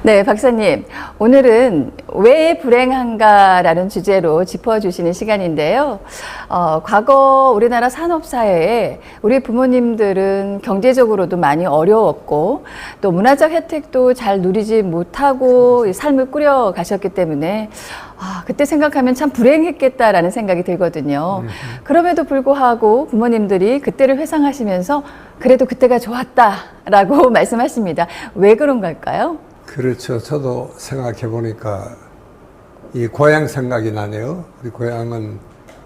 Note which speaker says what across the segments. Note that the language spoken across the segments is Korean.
Speaker 1: 네, 박사님. 오늘은 왜 불행한가라는 주제로 짚어주시는 시간인데요. 과거 우리나라 산업사회에 우리 부모님들은 경제적으로도 많이 어려웠고 또 문화적 혜택도 잘 누리지 못하고 삶을 꾸려가셨기 때문에 그때 생각하면 참 불행했겠다라는 생각이 들거든요. 그럼에도 불구하고 부모님들이 그때를 회상하시면서 그래도 그때가 좋았다라고 말씀하십니다. 왜 그런 걸까요?
Speaker 2: 그렇죠. 저도 생각해 보니까 이 고향 생각이 나네요. 우리 고향은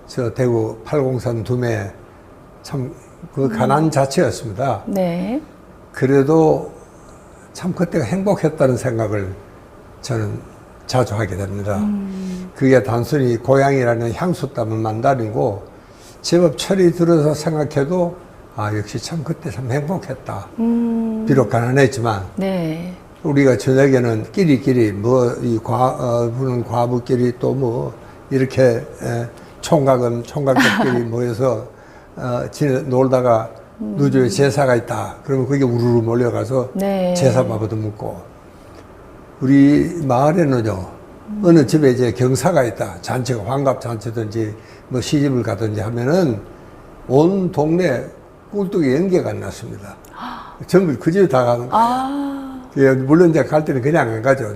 Speaker 2: 저 대구 팔공산 두매 참 그 가난 자체였습니다.
Speaker 1: 네.
Speaker 2: 그래도 참 그때가 행복했다는 생각을 저는 자주 하게 됩니다. 그게 단순히 고향이라는 향수 따문만 아니고 제법 철이 들어서 생각해도 역시 참 그때 참 행복했다. 비록 가난했지만
Speaker 1: 네.
Speaker 2: 우리가 저녁에는 끼리끼리 부는 과부끼리 또 이렇게 총각들끼리 모여서 놀다가 누주에 제사가 있다. 그러면 그게 우르르 몰려가서
Speaker 1: 네.
Speaker 2: 제사밥도 먹고 우리 마을에는요 어느 집에 이제 경사가 있다. 잔치가 환갑 잔치든지 시집을 가든지 하면은 온 동네 꿀뚝에 연계가 안 났습니다. 전부 그 집에 다 가는 거예요. 물론 이제 갈 때는 그냥 안 가죠.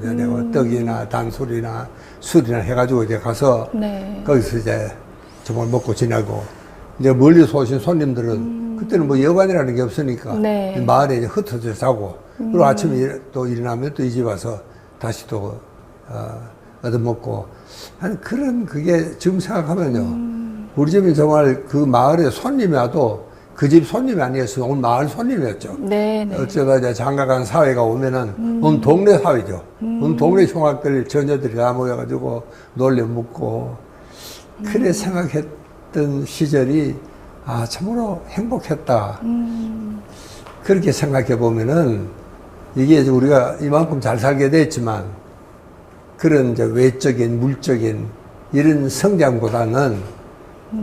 Speaker 2: 떡이나 단술이나 술이나 해가지고 이제 가서 거기서 이제 정말 먹고 지내고 이제 멀리서 오신 손님들은 그때는 여관이라는 게 없으니까 마을에 이제 흩어져 자고 그리고 아침에 또 일어나면 또 이 집 와서 다시 또 얻어먹고 하는 그런 그게 지금 생각하면요 우리 집이 정말 그 마을에 손님이 와도 그 집 손님이 아니었어요. 오늘 마을 손님이었죠. 어쩌다 이제 장가간 사회가 오면은 온 동네 사회죠. 온 동네 총각들, 처녀들이 다 모여가지고 놀려 먹고 그래 생각했던 시절이 참으로 행복했다. 그렇게 생각해 보면은 이게 이제 우리가 이만큼 잘 살게 됐지만 그런 이제 외적인, 물적인 이런 성장보다는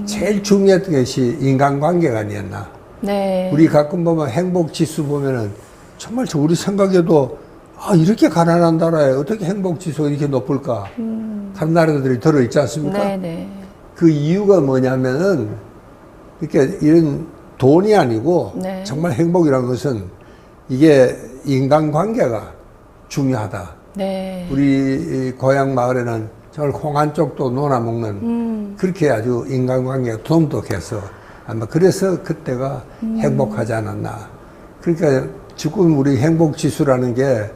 Speaker 2: 제일 중요했던 것이 인간관계가 아니었나. 우리 가끔 보면 행복지수 보면은 정말 우리 생각에도 이렇게 가난한 나라에 어떻게 행복지수가 이렇게 높을까. 다른 나라들이 들어있지 않습니까? 그 이유가 뭐냐면은 이렇게 이런 돈이 아니고 정말 행복이라는 것은 이게 인간관계가 중요하다. 우리 고향 마을에는 정말 홍한 쪽도 논아 먹는 그렇게 아주 인간관계가 돈독해서 아마 그래서 그때가 행복하지 않았나. 그러니까 지금 우리 행복지수라는 게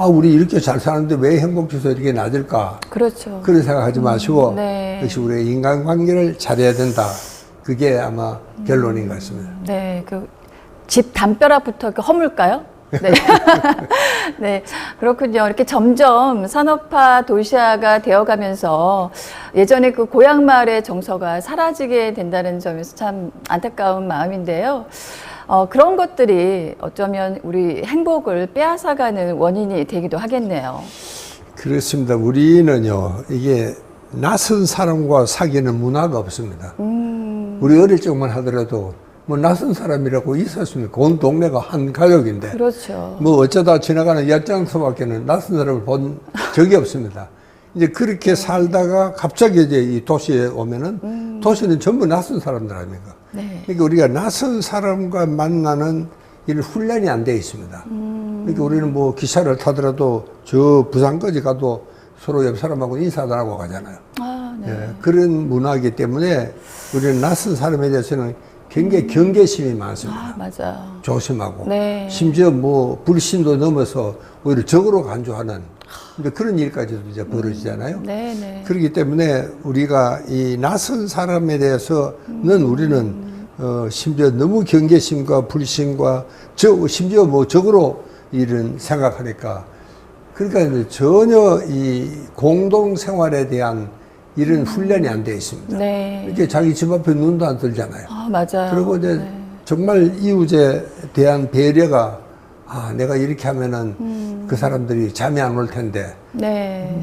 Speaker 2: 우리 이렇게 잘 사는데 왜 행복지수가 이렇게 낮을까?
Speaker 1: 그렇죠.
Speaker 2: 그런 생각하지 마시고 역시 우리 인간관계를 잘해야 된다. 그게 아마 결론인 것 같습니다.
Speaker 1: 그 집 담벼락부터 허물까요? 네, 그렇군요. 이렇게 점점 산업화 도시화가 되어가면서 예전에 그 고향 마을의 정서가 사라지게 된다는 점에서 참 안타까운 마음인데요. 그런 것들이 어쩌면 우리 행복을 빼앗아가는 원인이 되기도 하겠네요.
Speaker 2: 그렇습니다. 우리는요, 이게 낯선 사람과 사귀는 문화가 없습니다. 우리 어릴 적만 하더라도 낯선 사람이라고 있었습니까? 온 동네가 한 가족인데.
Speaker 1: 그렇죠.
Speaker 2: 어쩌다 지나가는 엿장소밖에는 낯선 사람을 본 적이 없습니다. 이제 그렇게 살다가 갑자기 이제 이 도시에 오면은 도시는 전부 낯선 사람들 아닙니까? 그러니까 우리가 낯선 사람과 만나는 이런 훈련이 안 되어 있습니다. 그러니까 우리는 기차를 타더라도 저 부산까지 가도 서로 옆 사람하고 인사도 하고 가잖아요. 그런 문화이기 때문에 우리는 낯선 사람에 대해서는 굉장히 경계심이 많습니다.
Speaker 1: 맞아요.
Speaker 2: 조심하고. 심지어 불신도 넘어서 오히려 적으로 간주하는 그런 일까지도 이제 벌어지잖아요. 그렇기 때문에 우리가 이 낯선 사람에 대해서는 우리는 심지어 너무 경계심과 불신과 심지어 적으로 이런 생각하니까 그러니까 전혀 이 공동생활에 대한 이런 훈련이 안 되어 있습니다. 이렇게 자기 집 앞에 눈도 안 들잖아요.
Speaker 1: 맞아요.
Speaker 2: 그리고 이제 정말 이웃에 대한 배려가 내가 이렇게 하면은 그 사람들이 잠이 안 올 텐데.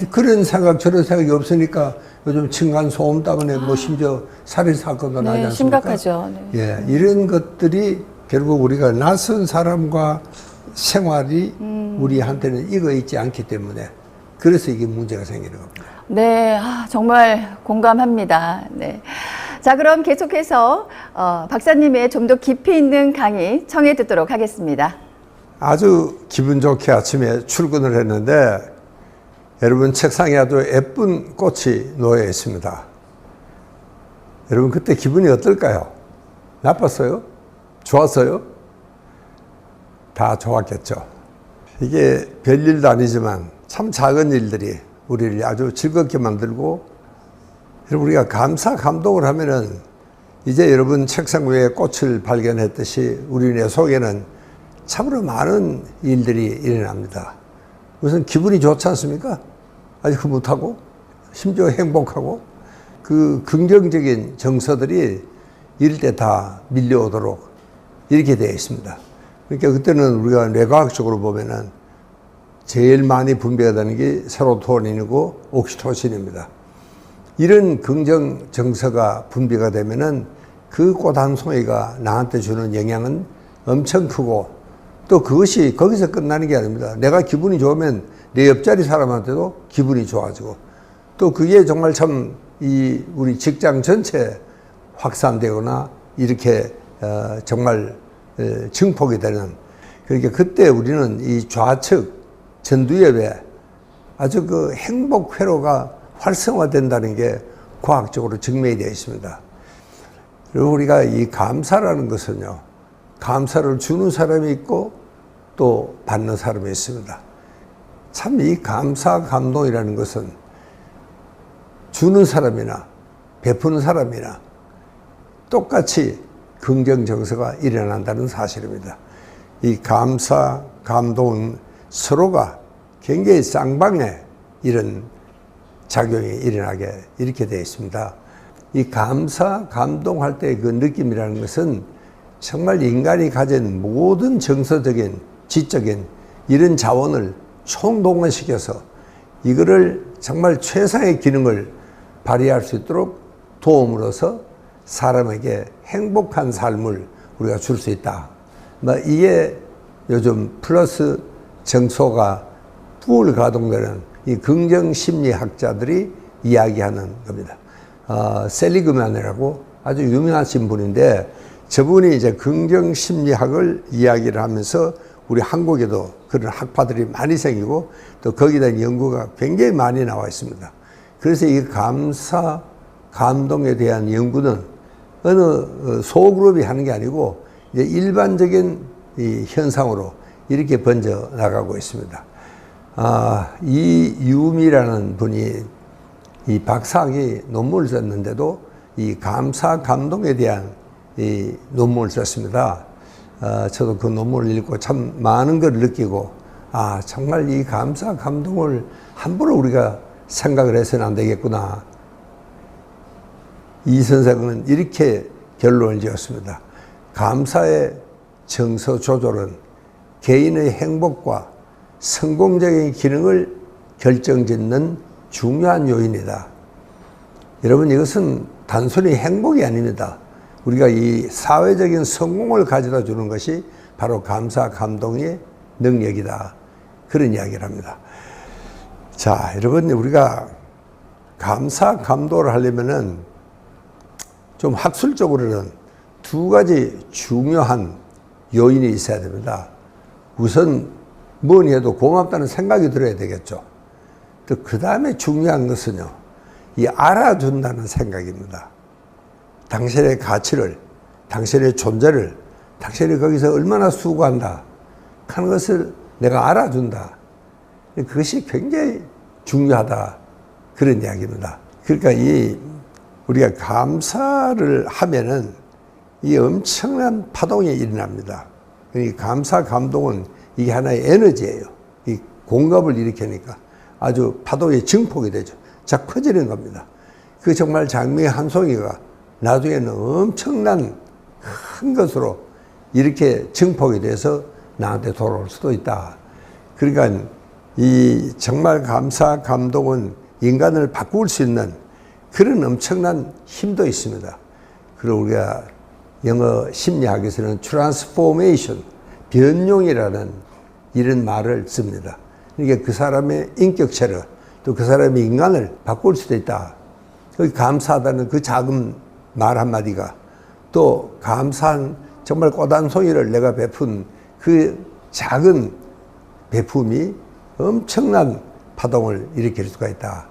Speaker 2: 그런 생각, 저런 생각이 없으니까 요즘 층간 소음 때문에 심지어 살인 사건도 나지 않습니까?
Speaker 1: 심각하죠.
Speaker 2: 이런 것들이 결국 우리가 낯선 사람과 생활이 우리한테는 익어 있지 않기 때문에 그래서 이게 문제가 생기는 겁니다.
Speaker 1: 네, 정말 공감합니다. 네. 자, 그럼 계속해서 박사님의 좀 더 깊이 있는 강의 청해 듣도록 하겠습니다.
Speaker 2: 아주 기분 좋게 아침에 출근을 했는데 여러분 책상에 아주 예쁜 꽃이 놓여 있습니다. 여러분 그때 기분이 어떨까요? 나빴어요? 좋았어요? 다 좋았겠죠. 이게 별일도 아니지만 참 작은 일들이 우리를 아주 즐겁게 만들고, 여러분 우리가 감사 감동을 하면은 이제 여러분 책상 위에 꽃을 발견했듯이 우리 속에는 참으로 많은 일들이 일어납니다. 우선 기분이 좋지 않습니까? 아주 흐뭇하고 심지어 행복하고 그 긍정적인 정서들이 이럴 때 다 밀려오도록 이렇게 되어 있습니다. 그러니까 그때는 우리가 뇌과학적으로 보면은 제일 많이 분비가 되는 게 세로토닌이고 옥시토신입니다. 이런 긍정 정서가 분비가 되면은 그 꽃 한 송이가 나한테 주는 영향은 엄청 크고, 또 그것이 거기서 끝나는 게 아닙니다. 내가 기분이 좋으면 내 옆자리 사람한테도 기분이 좋아지고, 또 그게 정말 참 우리 직장 전체에 확산되거나 이렇게 정말 증폭이 되는, 그러니까 그때 우리는 이 좌측 전두엽에 아주 그 행복 회로가 활성화된다는 게 과학적으로 증명이 되어 있습니다. 그리고 우리가 이 감사라는 것은요, 감사를 주는 사람이 있고 또 받는 사람이 있습니다. 참 이 감사 감동이라는 것은 주는 사람이나 베푸는 사람이나 똑같이 긍정 정서가 일어난다는 사실입니다. 이 감사 감동은 서로가 굉장히 쌍방에 이런 작용이 일어나게 이렇게 되어 있습니다. 이 감사 감동할 때 그 느낌이라는 것은 정말 인간이 가진 모든 정서적인 지적인 이런 자원을 총동원시켜서 이거를 정말 최상의 기능을 발휘할 수 있도록 도움으로써 사람에게 행복한 삶을 우리가 줄 수 있다. 이게 요즘 플러스 정서가 풀 가동되는 이 긍정심리학자들이 이야기하는 겁니다. 셀리그만이라고 아주 유명하신 분인데, 저분이 이제 긍정심리학을 이야기를 하면서 우리 한국에도 그런 학파들이 많이 생기고 또 거기에 대한 연구가 굉장히 많이 나와 있습니다. 그래서 이 감사, 감동에 대한 연구는 어느 소그룹이 하는 게 아니고 이제 일반적인 이 현상으로 이렇게 번져 나가고 있습니다. 이 유미라는 분이 이 박사학위 논문을 썼는데도 이 감사, 감동에 대한 이 논문을 썼습니다. 저도 그 논문을 읽고 참 많은 걸 느끼고, 정말 이 감사, 감동을 함부로 우리가 생각을 해서는 안 되겠구나. 이 선생은 이렇게 결론을 지었습니다. 감사의 정서 조절은 개인의 행복과 성공적인 기능을 결정짓는 중요한 요인이다. 여러분, 이것은 단순히 행복이 아닙니다. 우리가 이 사회적인 성공을 가져다 주는 것이 바로 감사, 감동의 능력이다. 그런 이야기를 합니다. 자, 여러분, 우리가 감사, 감동을 하려면은 좀 학술적으로는 두 가지 중요한 요인이 있어야 됩니다. 우선 뭐니 해도 고맙다는 생각이 들어야 되겠죠. 또 그 다음에 중요한 것은요, 이 알아준다는 생각입니다. 당신의 가치를, 당신의 존재를, 당신이 거기서 얼마나 수고한다 하는 것을 내가 알아준다. 그것이 굉장히 중요하다. 그런 이야기입니다. 그러니까 우리가 감사를 하면은 이 엄청난 파동이 일어납니다. 이 감사, 감동은 이게 하나의 에너지예요. 이 공감을 일으키니까 아주 파동이 증폭이 되죠. 자, 커지는 겁니다. 그 정말 장미의 한 송이가 나중에는 엄청난 큰 것으로 이렇게 증폭이 돼서 나한테 돌아올 수도 있다. 그러니까 이 정말 감사, 감동은 인간을 바꿀 수 있는 그런 엄청난 힘도 있습니다. 그리고 우리가 영어 심리학에서는 트랜스포메이션, 변용이라는 이런 말을 씁니다. 그러니까 그 사람의 인격체를 또 그 사람의 인간을 바꿀 수도 있다. 그 감사하다는 그 작은 말 한마디가 또 감사한 정말 꽃 한 송이를 내가 베푼 그 작은 베품이 엄청난 파동을 일으킬 수가 있다.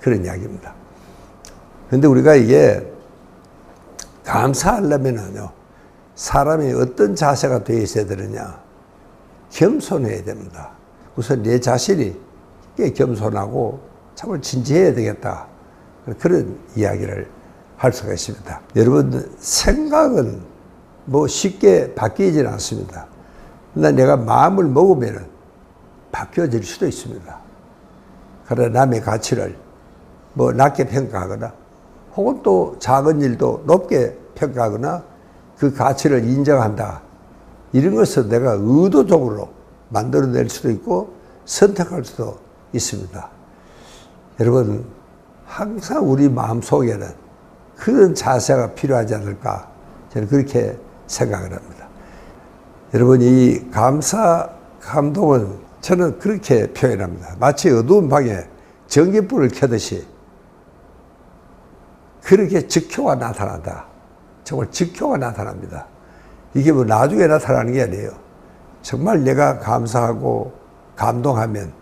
Speaker 2: 그런 이야기입니다. 그런데 우리가 이게 감사하려면요, 사람이 어떤 자세가 되어 있어야 되느냐? 겸손해야 됩니다. 우선 내 자신이 꽤 겸손하고 정말 진지해야 되겠다. 그런 이야기를 할 수가 있습니다. 여러분, 생각은 뭐 쉽게 바뀌지는 않습니다. 그러나 내가 마음을 먹으면 바뀌어질 수도 있습니다. 그러나 남의 가치를 뭐 낮게 평가하거나 혹은 또 작은 일도 높게 평가하거나 그 가치를 인정한다. 이런 것을 내가 의도적으로 만들어낼 수도 있고 선택할 수도 있습니다. 여러분, 항상 우리 마음속에는 그런 자세가 필요하지 않을까 저는 그렇게 생각을 합니다. 여러분, 이 감사, 감동은 저는 그렇게 표현합니다. 마치 어두운 방에 전기불을 켜듯이 그렇게 즉효가 나타난다. 정말 즉효가 나타납니다. 이게 뭐 나중에 나타나는 게 아니에요. 정말 내가 감사하고 감동하면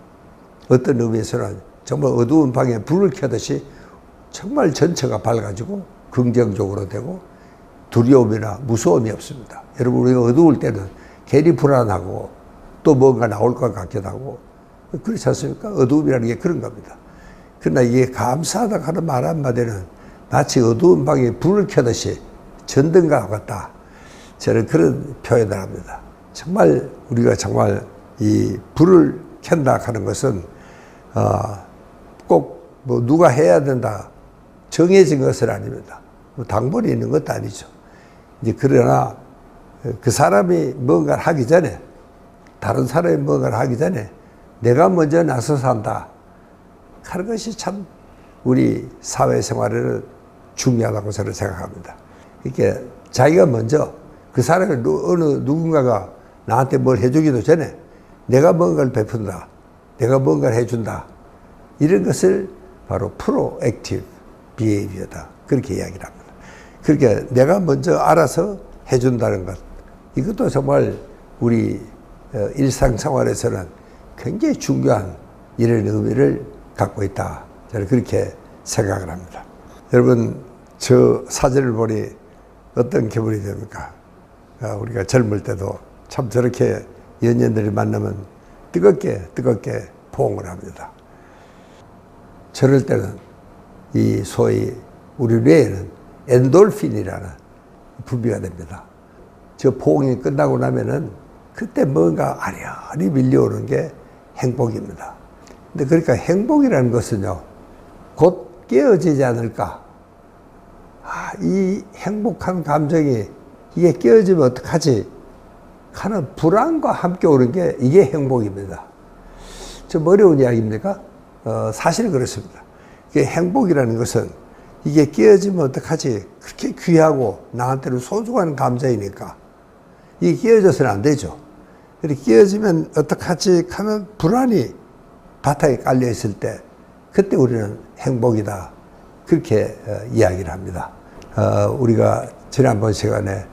Speaker 2: 어떤 의미에서는 정말 어두운 방에 불을 켜듯이 정말 전체가 밝아지고 긍정적으로 되고 두려움이나 무서움이 없습니다. 여러분, 우리가 어두울 때는 괜히 불안하고 또 뭔가 나올 것 같기도 하고 그렇지 않습니까? 어두움이라는 게 그런 겁니다. 그러나 이게 감사하다 하는 말 한마디는 마치 어두운 방에 불을 켜듯이 전등과 같다. 저는 그런 표현을 합니다. 정말 우리가 정말 이 불을 켠다 하는 것은 꼭 뭐 누가 해야 된다 정해진 것은 아닙니다. 뭐 당번이 있는 것도 아니죠. 이제 그러나 그 사람이 뭔가를 하기 전에 다른 사람이 뭔가를 하기 전에 내가 먼저 나서서 한다 하는 것이 참 우리 사회생활에는 중요하다고 저는 생각합니다. 이렇게 자기가 먼저 그 사람이 어느 누군가가 나한테 뭘 해주기도 전에 내가 뭔가를 베푼다, 내가 뭔가를 해준다, 이런 것을 바로 프로액티브 비헤이비어다. 그렇게 이야기를 합니다. 그러니까 내가 먼저 알아서 해준다는 것, 이것도 정말 우리 일상생활에서는 굉장히 중요한 이런 의미를 갖고 있다. 저는 그렇게 생각을 합니다. 여러분, 저 사진을 보니 어떤 기분이 됩니까? 우리가 젊을 때도 참 저렇게 연인들이 만나면 뜨겁게 포옹을 합니다. 저럴 때는 이 소위 우리 뇌에는 엔돌핀이라는 분비가 됩니다. 저 포옹이 끝나고 나면은 그때 뭔가 아련히 밀려오는 게 행복입니다. 근데 그러니까 행복이라는 것은요, 곧 깨어지지 않을까. 이 행복한 감정이 이게 깨어지면 어떡하지 하는 불안과 함께 오는 게 이게 행복입니다. 좀 어려운 이야기입니까? 사실 그렇습니다. 이게 행복이라는 것은 이게 깨어지면 어떡하지? 그렇게 귀하고 나한테는 소중한 감정이니까 이게 깨어져서는 안 되죠. 이렇게 깨어지면 어떡하지 하는 불안이 바닥에 깔려 있을 때 그때 우리는 행복이다. 그렇게 이야기를 합니다. 우리가 지난번 시간에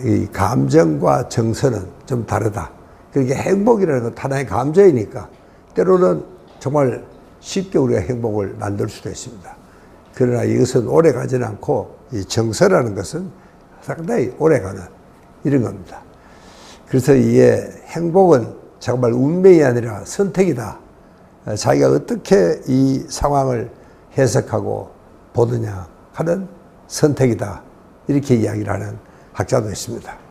Speaker 2: 이 감정과 정서는 좀 다르다. 그러니까 행복이라는 건 하나의 감정이니까 때로는 정말 쉽게 우리가 행복을 만들 수도 있습니다. 그러나 이것은 오래 가지는 않고 이 정서라는 것은 상당히 오래 가는 이런 겁니다. 그래서 이게 행복은 정말 운명이 아니라 선택이다. 자기가 어떻게 이 상황을 해석하고 보느냐 하는 선택이다. 이렇게 이야기를 하는 학자도 있습니다.